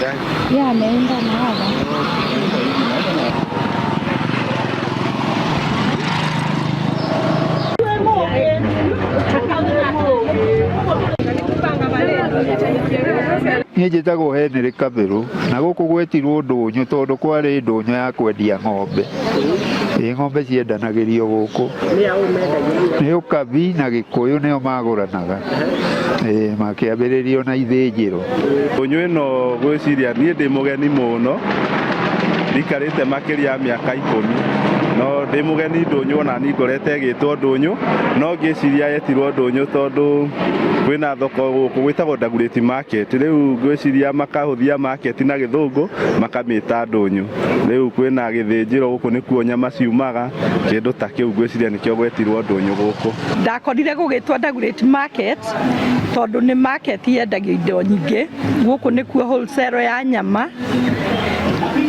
Yeah, ameenda na hapa. Niĩ njĩtagwo Henry Kabiru na gũkũ gwetirwo ndũnyũ tondũ kwarĩ ndũnyũ ya kwendia ng'ombe. Ng'ombe ciendanagĩrio gũkũ. Nĩ Ũkabi na Gĩkũyũ nĩo magũranaga. Makĩambĩrĩrio na ithĩnjĩro. Ndũnyũ ĩno gwĩciria niĩ ndĩ mũgeni mũno. Ndikarĩte makĩria ya mĩaka 10. No ndĩ mũgeni ndũnyũ ona niĩ ngorete ĩgĩtwo ndũnyũ no ngĩciria yetirwo ndũnyũ tondũ kwĩna thoko gũkũ gwĩtagwo Dagoretti Market. Rĩu ngwĩciria makahũthia market na Gĩthũngũ makamĩta ndũnyũ. Rĩu kwĩna gĩthĩnjĩro gũkũ nĩkuo nyama ciumaga kĩndũ ta kĩu ngwĩciria nĩkĩo gwetirwo ndũnyũ gũkũ. Ndakorire gũgĩtwo Dagoretti Market tondũ nĩ market yendagio indo nyingĩ. Gũkũ nĩkuo wholesale ya nyama,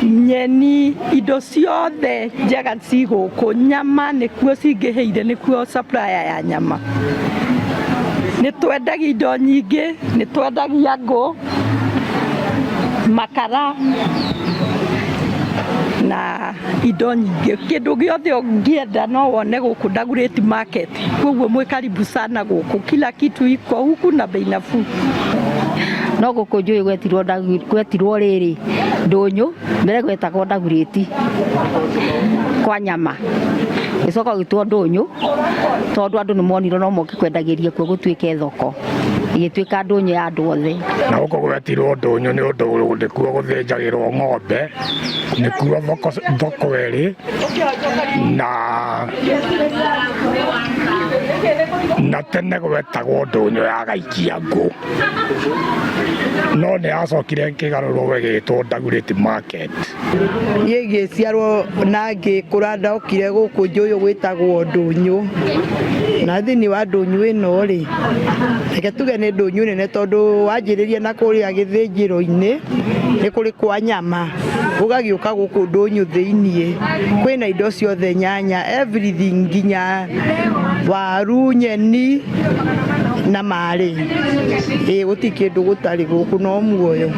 nyeni, indo ciothe njega ci gũkũ. Nyama nĩkuo cingĩhĩire, nĩkuo supplier ya nyama. Nĩ twendagia indo nyingĩ, nĩ twendagia ngũ, makara na indo nyingĩ. Kĩndũ gĩothe ũngĩenda no wone gũkũ Dagoretti Market. Koguo mwĩ karibu sana gũkũ. Kila kitu iko huku na bei nafuu. No gũkũ njũĩ gwetirwo rĩrĩ ndũnyũ, mbere gwetagwo Dagoretti kwa nyama. Gĩcoka gĩtwo ndũnyũ tondũ andũ nĩ monire no moke kwendagĩria kuo gũtuĩke thoko. Igĩtuĩka ndũnyũ ya andũ othe. Na gũkũ gwetirwo ndũnyũ nĩ ũndũ nĩkuo gũthĩnjagĩrwo ng'ombe, nĩkuo thoko ĩrĩ na tene gwetagwo ndũnyũ ya gaikia ngũ. No nĩ yacokire ĩkĩgarũrwo ĩgĩtwo Dagoretti Market. Niĩ ngĩciarwo na ngĩkũra ndokire gũkũ njũĩ gwĩtagwo ndũnyũ. Na thĩinĩ wa ndũnyũ ĩno rĩ, reke tuge nĩ ndũnyũ nene tondũ wanjĩrĩria na kũrĩa gĩthĩnjĩro-inĩ nĩ kũrĩ kwa nyama. Ũgagĩũka gũkũ ndũnyũ thĩinĩ. Kwĩna indo ciothe, nyanya, everything, nginya waru, nyeni na marĩ. Gũtirĩ kĩndũ gũtarĩ gũkũ no muoyo.